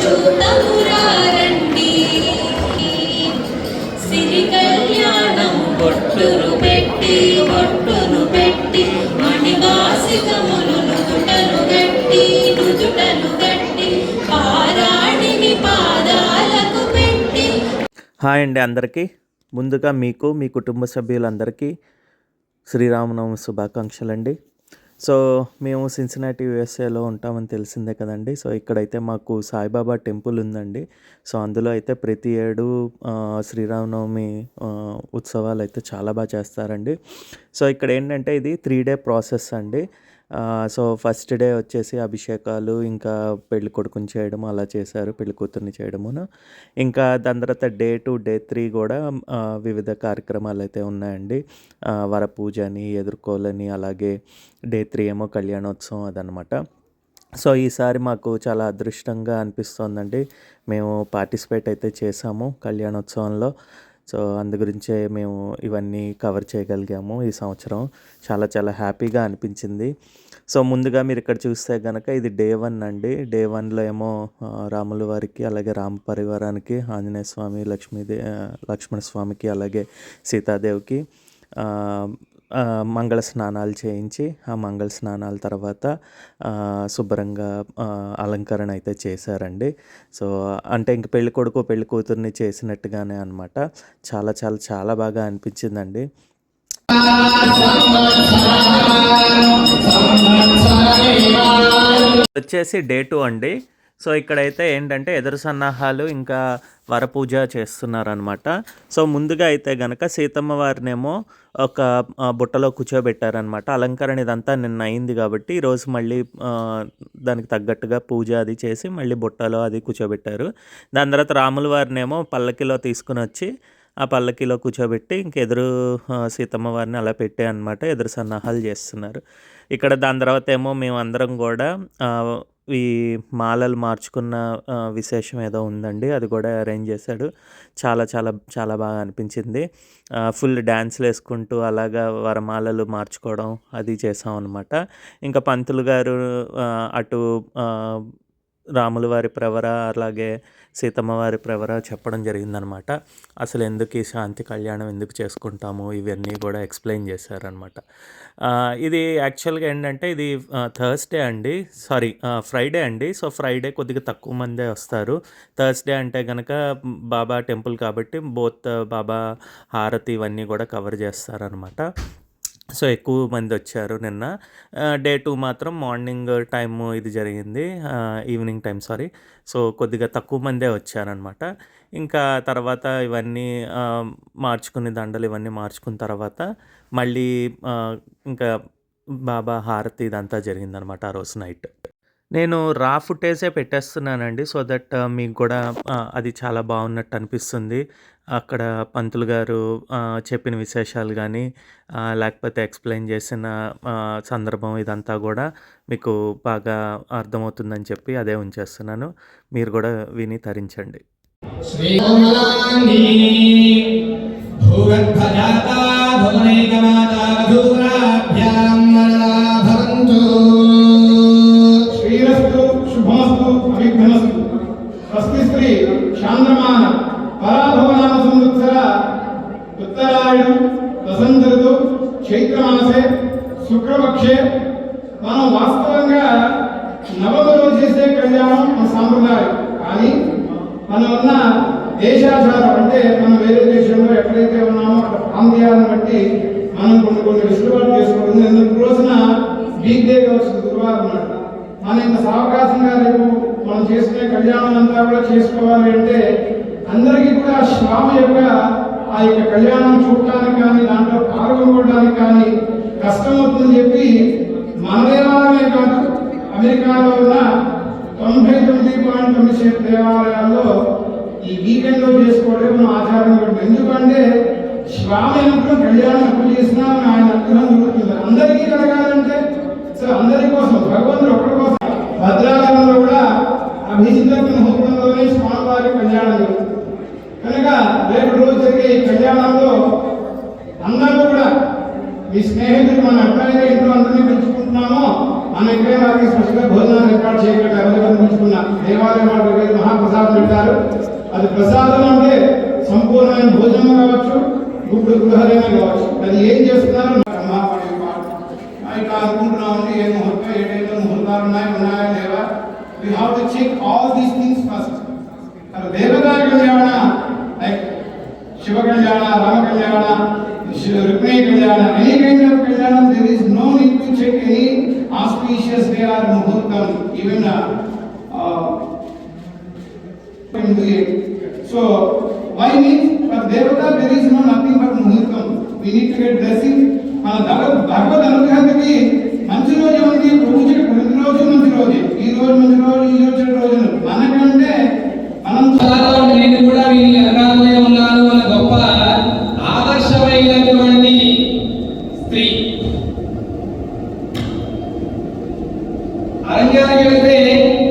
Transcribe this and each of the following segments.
చూతమురారండి సిరి కళ్యాణం బొట్టును పెట్టి మణివాసికమును నుదుటను గట్టి పారాణిని పాదాలకు పెట్టి. హాయ్ అండి అందరికీ. ముందుగా మీకు మీ కుటుంబ సభ్యులందరికీ శ్రీరామనవమి శుభాకాంక్షలు అండి. సో మేము సిన్సినాటి యూఎస్ఏలో ఉంటామని తెలిసిందే కదండి. సో ఇక్కడైతే మాకు సాయిబాబా టెంపుల్ ఉందండి. సో అందులో అయితే ప్రతి ఏడు శ్రీరామనవమి ఉత్సవాలు అయితే చాలా బాగా చేస్తారండి. సో ఇక్కడ ఏంటంటే ఇది 3 డే ప్రాసెస్ అండి. సో ఫస్ట్ డే వచ్చేసి అభిషేకాలు, ఇంకా పెళ్లి కొడుకుని చేయడం అలా చేశారు, పెళ్లి కూతుర్ని చేయడమును. ఇంకా దాని తర్వాత డే 2 డే 3 కూడా వివిధ కార్యక్రమాలు అయితే ఉన్నాయండి. వరపూజని, ఎదుర్కోలని, అలాగే డే 3 ఏమో కళ్యాణోత్సవం అదనమాట. సో ఈసారి మాకు చాలా అదృష్టంగా అనిపిస్తోందండి. మేము పార్టిసిపేట్ అయితే చేసాము కళ్యాణోత్సవంలో. సో అందు గురించే మేము ఇవన్నీ కవర్ చేయగలిగాము ఈ సంవత్సరం. చాలా చాలా హ్యాపీగా అనిపించింది. సో ముందుగా మీరు ఇక్కడ చూస్తే కనుక ఇది డే 1 అండి. డే 1లో ఏమో రాముల వారికి, అలాగే రామ పరివారానికి, ఆంజనేయ స్వామి, లక్ష్మణ స్వామికి, అలాగే సీతాదేవికి మంగళ స్నానాలు చేయించి, ఆ మంగళ స్నానాల తర్వాత శుభ్రంగా అలంకరణ అయితే చేశారండి. సో అంటే ఇంక పెళ్లి కొడుకు పెళ్లి కూతుర్ని చేసినట్టుగానే అనమాట. చాలా చాలా చాలా బాగా అనిపించిందండి. వచ్చేసి డే 2 అండి. సో ఇక్కడైతే ఏంటంటే ఎదురు సన్నాహాలు, ఇంకా వరపూజ చేస్తున్నారనమాట. సో ముందుగా అయితే గనక సీతమ్మ వారినేమో ఒక బుట్టలో కూర్చోబెట్టారనమాట. అలంకరణ ఇదంతా నిన్న అయింది కాబట్టి ఈరోజు మళ్ళీ దానికి తగ్గట్టుగా పూజ అది చేసి మళ్ళీ బుట్టలో అది కూర్చోబెట్టారు. దాని తర్వాత రాముల వారినేమో పల్లకిలో తీసుకుని వచ్చి ఆ పల్లకిలో కూర్చోబెట్టి ఇంకెదురు సీతమ్మ వారిని అలా పెట్టే అనమాట ఎదురు సన్నాహాలు చేస్తున్నారు ఇక్కడ. దాని తర్వాత ఏమో మేమందరం కూడా ఈ మాలలు మార్చుకున్న విశేషం ఏదో ఉందండి, అది కూడా అరేంజ్ చేశాడు. చాలా చాలా చాలా బాగా అనిపించింది. ఫుల్ డ్యాన్స్లు వేసుకుంటూ అలాగా వరమాలలు మార్చుకోవడం అది చేసాం అనమాట. ఇంకా పంతులు గారు అటు రాముల వారి ప్రవర, అలాగే సీతమ్మ వారి ప్రవర చెప్పడం జరిగిందనమాట. అసలు ఎందుకు ఈ శాంతి కళ్యాణం ఎందుకు చేసుకుంటాము ఇవన్నీ కూడా ఎక్స్ప్లెయిన్ చేశారనమాట. ఇది యాక్చువల్గా ఏంటంటే ఇది ఫ్రైడే అండి. సో ఫ్రైడే కొద్దిగా తక్కువ మందే వస్తారు. థర్స్డే అంటే కనుక బాబా టెంపుల్ కాబట్టి బోత్ బాబా హారతి ఇవన్నీ కూడా కవర్ చేస్తారనమాట. సో ఎక్కువ మంది వచ్చారు నిన్న. డే 2 మాత్రం మార్నింగ్ టైము ఇది జరిగింది, ఈవినింగ్ టైం సో కొద్దిగా తక్కువ మందే వచ్చారనమాట. ఇంకా తర్వాత ఇవన్నీ మార్చుకుని దండలు ఇవన్నీ మార్చుకున్న తర్వాత మళ్ళీ ఇంకా బాబా హారతి ఇదంతా జరిగిందనమాట ఆ రోజు నైట్. నేను రా ఫుటేజే పెట్టేస్తున్నానండి, సో దట్ మీకు కూడా అది చాలా బాగున్నట్టు అనిపిస్తుంది. అక్కడ పంతులు గారు చెప్పిన విశేషాలు కానీ, లేకపోతే ఎక్స్ప్లెయిన్ చేసిన సందర్భం ఇదంతా కూడా మీకు బాగా అర్థమవుతుందని చెప్పి అదే ఉంచేస్తున్నాను. మీరు కూడా విని తరించండి. స్వస్తి శ్రీ చాంద్రమాన పరాభవనామ సంవత్సర ఉత్తరాయణం వసంత ఋతు చైత్రమాసే శుక్రపక్షే. మనం వాస్తవంగా నవమలో చేసే కళ్యాణం మన సాంప్రదాయం. కానీ మనం ఉన్న దేశాచారం అంటే మనం వేరే దేశంలో ఎక్కడైతే ఉన్నామో అక్కడ ప్రాంతీయాలను బట్టి మనం కొన్ని వెసులుబాటు చేసుకోవడం. ఎందుకు రోజున వీక్ డే కావచ్చు, గురువారం అన్నమాట. మనం ఇంత సావకాశంగా రేపు మనం చేసుకునే కళ్యాణం అంతా కూడా చేసుకోవాలి అంటే అందరికీ కూడా స్వామి యొక్క ఆ యొక్క కళ్యాణం చూడటానికి కానీ, దాంట్లో పాల్గొనడానికి కానీ కష్టమవుతుందని చెప్పి మన దేవాలయమే కాదు, అమెరికాలో ఉన్న 99.9% దేవాలయాల్లో ఈ వీకెండ్లో చేసుకోవడం మనం ఆచారం పెట్టింది. ఎందుకంటే స్వామి అనుకున్న కళ్యాణం ఎప్పుడు చేసినా ఆయన అనుగ్రహం దొరుకుతుంది. అందరికీ కలగాలంటే సో అందరి కోసం, భగవంతుడు ఒకరి కోసం. భద్రాచలంలో కూడా అభిజిత ముహూర్తంలోనే స్వామివారి కళ్యాణం జరుగుతుంది కనుక రేపు రోజు జరిగే ఈ కళ్యాణంలో అందరూ కూడా మీ స్నేహితులు మన ఎట్లయితే ఇంట్లో అందరినీ పెంచుకుంటున్నామో మన ఇక్కడే వారికి స్పెషల్గా భోజనాలు ఏర్పాటు చేయగలిగిన ఎవరికైనా ఉంచుకున్న దేవాలయం వాళ్ళు మహాప్రసాదం పెట్టారు. అది ప్రసాదం అంటే సంపూర్ణమైన భోజనం కావచ్చు, గుప్పుడు గృహరైనా కావచ్చు. అది ఏం చేస్తున్నారు ఇట్లా అనుకుంటున్నామండి, ఏ ముహూర్తం ఏ టైంలో ముహూర్తాలు ఉన్నాయా లేవా. We have to check all these things first. దేవతా కళ్యాణ లైక్ శివ కళ్యాణ, రామ కళ్యాణ, రుక్మిణీ కళ్యాణ, ఎనీ కైండ్ ఆఫ్ కళ్యాణం, there is no need to check any auspicious day or muhurtam, even so why means for devata there is no nothing but muhurtam. We need to get blessing. మన భగవద్ అనుగ్రహానికి మంచి రోజు ఉంది, పూజకి ప్రతి రోజు మంచి రోజు, ఈ రోజు మంచి రోజు, ఈ రోజు చెడు రోజులు. మనకంటే మనం నేను కూడా మీ వెనకాలనే ఉన్నాను అన్న గొప్ప ఆదర్శమైనటువంటి స్త్రీ. అరణ్యానికి వెళ్తే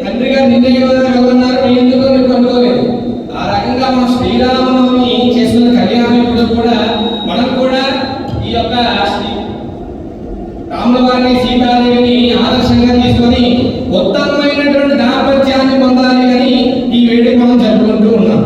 తండ్రి గారు నిన్నే వెళ్తున్నారు, మీ ఎందుకు మీకు అనుకోలేదు. ఆ రకంగా మనం శ్రీరామనవమి చేస్తున్న కళ్యాణం కూడా మనం కూడా ఈ యొక్క రాముల వారిని సీతాదేవిని ఆదర్శంగా తీసుకొని ఉత్తమమైనటువంటి దాంపత్యాన్ని పొందాలి అని ఈ వేడుక మనం జరుపుకుంటూ ఉన్నాం.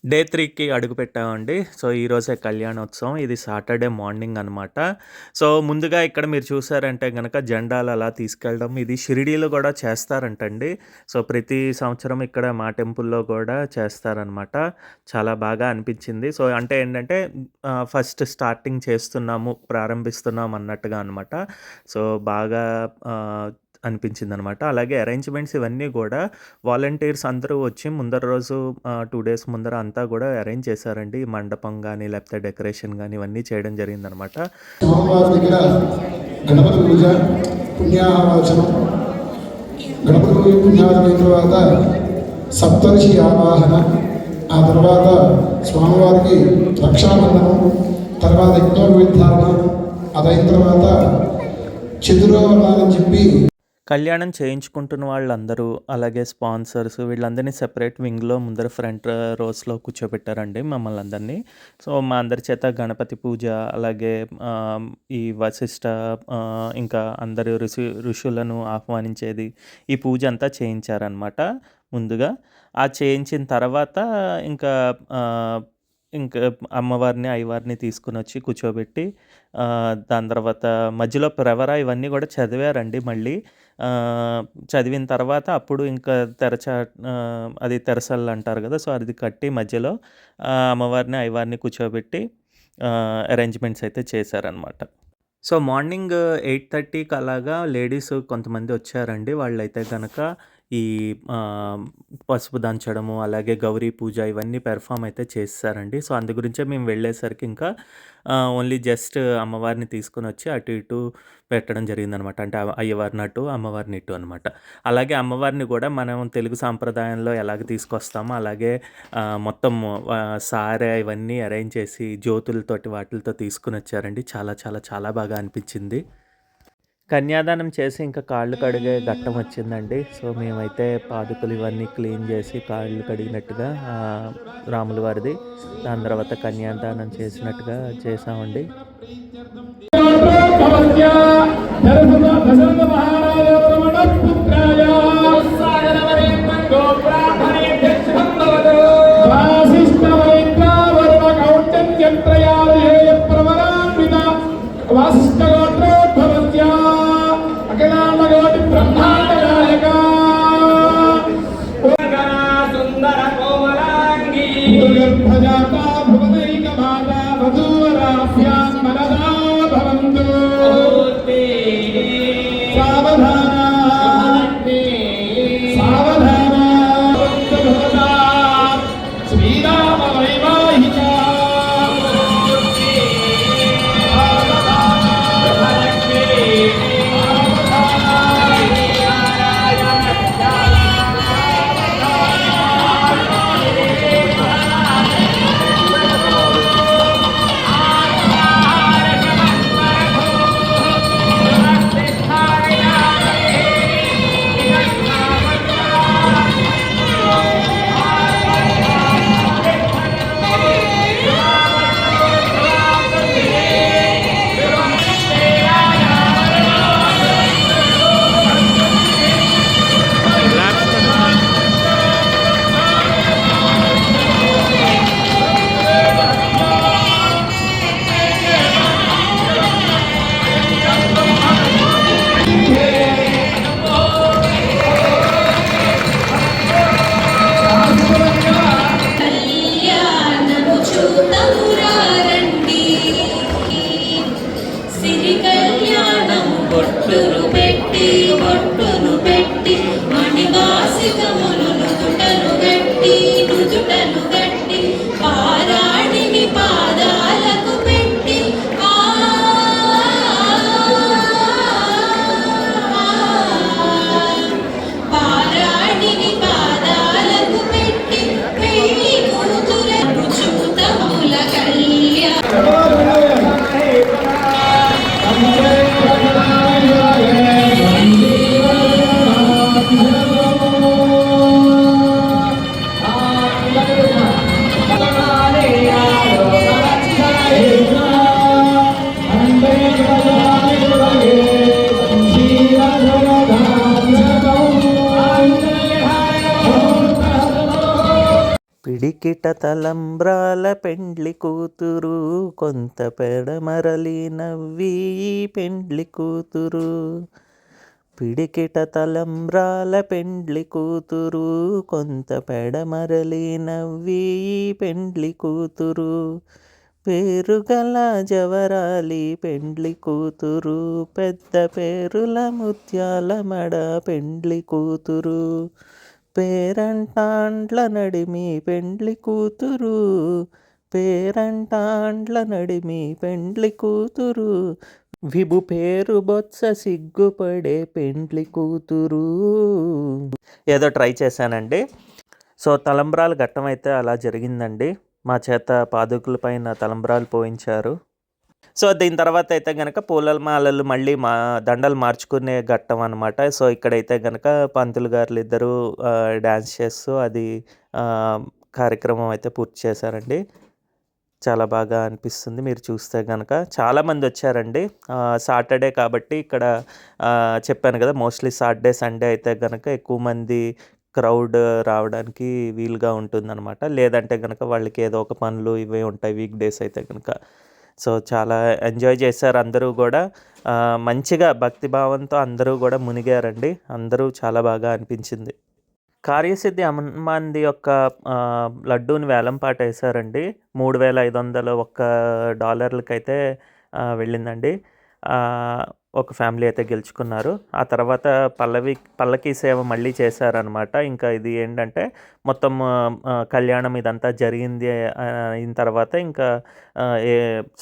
డే 3కి అడుగు పెట్టామండి. సో ఈరోజే కళ్యాణోత్సవం. ఇది సాటర్డే మార్నింగ్ అనమాట. సో ముందుగా ఇక్కడ మీరు చూసారంటే గనక జెండాలు అలా తీసుకెళ్ళడం ఇది షిరిడీలో కూడా చేస్తారంటండి. సో ప్రతి సంవత్సరం ఇక్కడ మా టెంపుల్లో కూడా చేస్తారనమాట. చాలా బాగా అనిపించింది. సో అంటే ఏంటంటే ఫస్ట్ స్టార్టింగ్ చేస్తున్నాము, ప్రారంభిస్తున్నాం అన్నట్టుగా అనమాట. సో బాగా అనిపించింది అనమాట. అలాగే అరేంజ్మెంట్స్ ఇవన్నీ కూడా వాలంటీర్స్ అందరూ వచ్చి ముందర రోజు 2 days ముందర అంతా కూడా అరేంజ్ చేశారండి. మండపం కానీ లేకపోతే డెకరేషన్ కానీ ఇవన్నీ చేయడం జరిగిందనమాట. సోమవారం దగ్గర గణపతి పూజ, పుణ్యాహవాచనం, గణపతి పూజ పుణ్యాహమైన తర్వాత సప్తర్షి ఆవాహన, ఆ తర్వాత స్వామివారికి రక్షాబంధనం, తర్వాత యజ్ఞోపవిధారణ, అదైన తర్వాత చతురోవర్ణాలని చెప్పి కళ్యాణం చేయించుకుంటున్న వాళ్ళందరూ అలాగే స్పాన్సర్స్ వీళ్ళందరినీ సెపరేట్ వింగ్లో ముందర ఫ్రంట్ రోస్లో కూర్చోబెట్టారండి మమ్మల్ని అందరినీ. సో మా అందరి చేత గణపతి పూజ అలాగే ఈ వశిష్ట ఇంకా అందరు ఋషులను ఆహ్వానించేది ఈ పూజ అంతా చేయించారనమాట ముందుగా. ఆ చేయించిన తర్వాత ఇంకా అమ్మవారిని అయ్యవారిని తీసుకుని వచ్చి కూర్చోబెట్టి దాని తర్వాత మధ్యలో ప్రవర ఇవన్నీ కూడా చదివారండి. మళ్ళీ చదివిన తర్వాత అప్పుడు ఇంకా అది తెరసలు అంటారు కదా, సో అది కట్టి మధ్యలో అమ్మవారిని అయ్యవారిని కూర్చోబెట్టి అరేంజ్మెంట్స్ అయితే చేశారనమాట. సో మార్నింగ్ 8:30కి అలాగా లేడీస్ కొంతమంది వచ్చారండి. వాళ్ళైతే కనుక ఈ పసుపు దంచడము అలాగే గౌరీ పూజ ఇవన్నీ పెర్ఫామ్ అయితే చేస్తారండి. సో అందు గురించే మేము వెళ్ళేసరికి ఇంకా ఓన్లీ జస్ట్ అమ్మవారిని తీసుకొని వచ్చి అటు ఇటు పెట్టడం జరిగిందనమాట. అంటే అయ్యవారిని అటు అమ్మవారిని ఇటు అనమాట. అలాగే అమ్మవారిని కూడా మనం తెలుగు సాంప్రదాయంలో ఎలాగ తీసుకొస్తామో అలాగే మొత్తం సారె ఇవన్నీ అరేంజ్ చేసి జ్యోతులతోటి వాటిలతో తీసుకుని వచ్చారండి. చాలా చాలా చాలా బాగా అనిపించింది. కన్యాదానం చేసి ఇంకా కాళ్ళు కడిగే ఘట్టం వచ్చిందండి. సో మేమైతే పాదుకలు ఇవన్నీ క్లీన్ చేసి కాళ్ళు కడిగినట్టుగా రాముల వారిది, దాని తర్వాత కన్యాదానం చేసినట్టుగా చేసామండి. కళ్యాణము చూతమురారండి, సిరి కళ్యాణము బొట్టును పెట్టి మణివాసికములు నుదుటను గట్టి పారాణిని పాదాలకు పెట్టి పారాణిని పాదాలకు పెట్టి పెళ్లి కూతురు చూతముల పిడికిట తలంబ్రాల పెండ్లి కూతురు, కొంత పెడమరలి నవ్వి పెండ్లి కూతురు. పిడికిట తలంబ్రాల పెండ్లి కూతురు, కొంత పెడమరలి నవ్వి పెండ్లి కూతురు. పేరుగల జవరాలి పెండ్లి కూతురు, పెద్ద పేరుల ముత్యాల మడ పెండ్లి కూతురు. పేరంటాండ్ల నడిమి పెండ్లి కూతురు, పేరంటాండ్ల నడిమి పెండ్లి కూతురు. విభు పేరు బొత్స సిగ్గుపడే పెండ్లి కూతురు. ఏదో ట్రై చేశానండి. సో తలంబ్రాల ఘట్టం అయితే అలా జరిగిందండి. మా చేత పాదుకుల పైన తలంబ్రాలు పోయించారు. సో దీని తర్వాత అయితే కనుక పూల మాలలు మళ్ళీ దండలు మార్చుకునే ఘట్టం అనమాట. సో ఇక్కడైతే కనుక పంతులు గారులు ఇద్దరు డ్యాన్స్ చేస్తూ అది కార్యక్రమం అయితే పూర్తి చేశారండి. చాలా బాగా అనిపిస్తుంది మీరు చూస్తే కనుక. చాలామంది వచ్చారండి. సాటర్డే కాబట్టి ఇక్కడ చెప్పాను కదా, మోస్ట్లీ సాటర్డే సండే అయితే కనుక ఎక్కువ మంది క్రౌడ్ రావడానికి వీలుగా ఉంటుందన్నమాట. లేదంటే కనుక వాళ్ళకి ఏదో ఒక పనులు ఇవే ఉంటాయి వీక్ డేస్ అయితే కనుక. సో చాలా ఎంజాయ్ చేశారు అందరూ కూడా. మంచిగా భక్తిభావంతో అందరూ కూడా మునిగారండి. అందరూ చాలా బాగా అనిపించింది. కార్యసిద్ధి హనుమాన్ది యొక్క లడ్డూని వేలంపాట వేశారండి. $3,500 వెళ్ళిందండి. ఒక ఫ్యామిలీ అయితే గెలుచుకున్నారు. ఆ తర్వాత పల్లకీ సేవ మళ్ళీ చేశారనమాట. ఇంకా ఇది ఏంటంటే మొత్తం కళ్యాణం ఇదంతా జరిగింది అయిన తర్వాత ఇంకా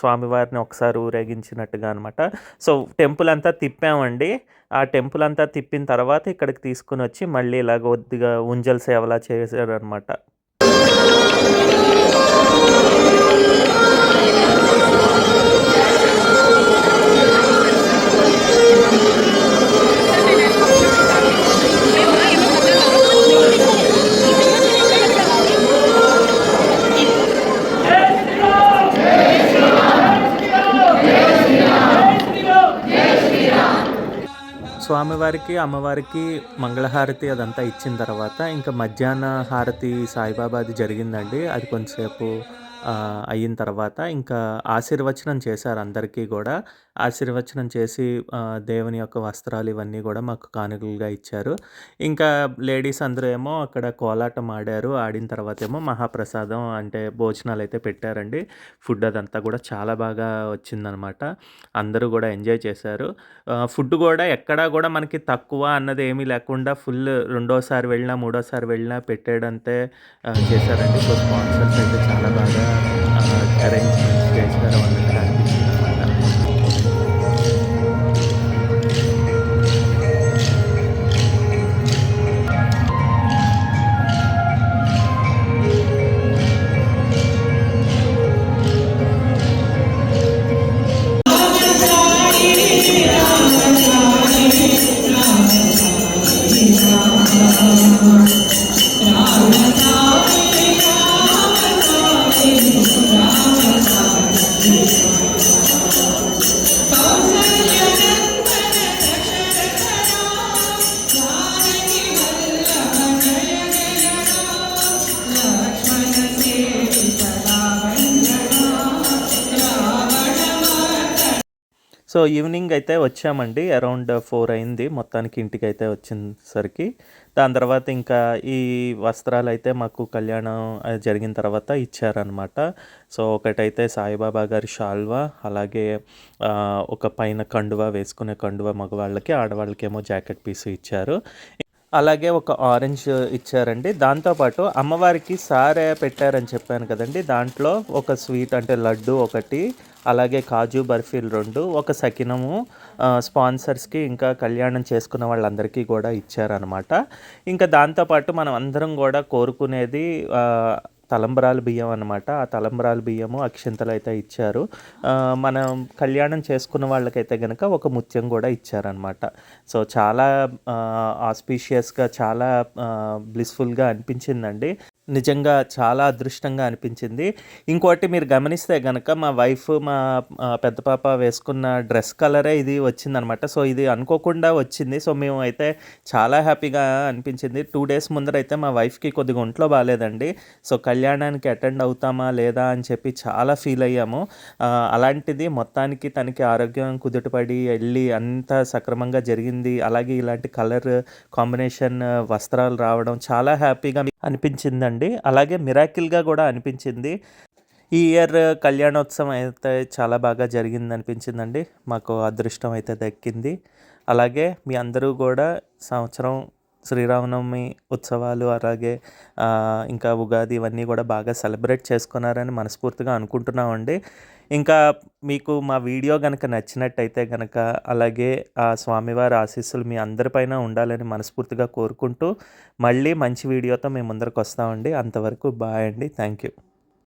స్వామివారిని ఒకసారి ఊరేగించినట్టుగా అనమాట. సో టెంపుల్ అంతా తిప్పామండి. ఆ టెంపుల్ అంతా తిప్పిన తర్వాత ఇక్కడికి తీసుకుని వచ్చి మళ్ళీ ఇలాగ కొద్దిగా ఉంజల్ సేవలా చేశారనమాట. స్వామివారికి అమ్మవారికి మంగళహారతి అదంతా ఇచ్చిన తర్వాత ఇంకా మధ్యాహ్న హారతి సాయిబాబాది జరిగిందండి. అది కొంచెంసేపు అయిన తర్వాత ఇంకా ఆశీర్వచనం చేశారు అందరికీ కూడా. ఆశీర్వచనం చేసి దేవుని యొక్క వస్త్రాలు ఇవన్నీ కూడా మాకు కానుకలుగా ఇచ్చారు. ఇంకా లేడీస్ అందరూ ఏమో అక్కడ కోలాటం ఆడారు. ఆడిన తర్వాత ఏమో మహాప్రసాదం అంటే భోజనాలు అయితే పెట్టారండి. ఫుడ్ అదంతా కూడా చాలా బాగా వచ్చిందనమాట. అందరూ కూడా ఎంజాయ్ చేశారు. ఫుడ్ కూడా ఎక్కడా కూడా మనకి తక్కువ అన్నది ఏమీ లేకుండా ఫుల్ రెండోసారి వెళ్ళినా మూడోసారి వెళ్ళినా పెట్టేయడంతే చేశారండి. సో స్పాన్సర్స్ అయితే చాలా బాగా అరేంజ్మెంట్స్ చేశారు అన్నట్టుగా అనిపించింది అనమాట. సో ఈవినింగ్ అయితే వచ్చామండి. అరౌండ్ 4 అయింది మొత్తానికి ఇంటికైతే వచ్చేసరికి. దాని తర్వాత ఇంకా ఈ వస్త్రాలు అయితే మాకు కళ్యాణం జరిగిన తర్వాత ఇచ్చారనమాట. సో ఒకటైతే సాయిబాబా గారి శాల్వా, అలాగే ఒక పైన కండువా వేసుకునే కండువా మగవాళ్ళకి, ఆడవాళ్ళకేమో జాకెట్ పీసు ఇచ్చారు. అలాగే ఒక ఆరెంజ్ ఇచ్చారండి. దాంతోపాటు అమ్మవారికి సారె పెట్టారని చెప్పాను కదండి. దాంట్లో ఒక స్వీట్ అంటే లడ్డు ఒకటి, అలాగే కాజు బర్ఫీలు 2, ఒక సకినము స్పాన్సర్స్కి ఇంకా కళ్యాణం చేసుకున్న వాళ్ళందరికీ కూడా ఇచ్చారనమాట. ఇంకా దాంతోపాటు మనం అందరం కూడా కోరుకునేది తలంబ్రాలు బియ్యం అనమాట. ఆ తలంబ్రాలు బియ్యము అక్షింతలు అయితే ఇచ్చారు. మనం కళ్యాణం చేసుకున్న వాళ్ళకైతే కనుక ఒక ముత్యం కూడా ఇచ్చారనమాట. సో చాలా ఆస్పీషియస్గా చాలా బ్లిస్ఫుల్గా అనిపించిందండి. నిజంగా చాలా అదృష్టంగా అనిపించింది. ఇంకోటి మీరు గమనిస్తే కనుక మా వైఫ్ మా పెద్ద పాప వేసుకున్న డ్రెస్ కలరే ఇది వచ్చిందనమాట. సో ఇది అనుకోకుండా వచ్చింది. సో మేము అయితే చాలా హ్యాపీగా అనిపించింది. 2 డేస్ ముందరైతే మా వైఫ్కి కొద్దిగా ఒంట్లో బాగాలేదండి. సో కళ్యాణానికి అటెండ్ అవుతామా లేదా అని చెప్పి చాలా ఫీల్ అయ్యాము. అలాంటిది మొత్తానికి తనకి ఆరోగ్యం కుదుటపడి వెళ్ళి అంతా సక్రమంగా జరిగింది. అలాగే ఇలాంటి కలర్ కాంబినేషన్ వస్త్రాలు రావడం చాలా హ్యాపీగా అనిపించిందండి. అలాగే మిరాకిల్గా కూడా అనిపించింది. ఈ ఇయర్ కళ్యాణోత్సవం అయితే చాలా బాగా జరిగింది అనిపించిందండి. మాకు అదృష్టం అయితే దక్కింది. అలాగే మీ అందరూ కూడా సంవత్సరం శ్రీరామనవమి ఉత్సవాలు అలాగే ఇంకా ఉగాది ఇవన్నీ కూడా బాగా సెలబ్రేట్ చేసుకున్నారని మనస్ఫూర్తిగా అనుకుంటున్నామండి. ఇంకా మీకు మా వీడియో కనుక నచ్చినట్టయితే కనుక అలాగే ఆ స్వామివారి ఆశీస్సులు మీ అందరిపైన ఉండాలని మనస్ఫూర్తిగా కోరుకుంటూ మళ్ళీ మంచి వీడియోతో మేము ముందరకు వస్తామండి. అంతవరకు బాయ్ అండి. Thank you.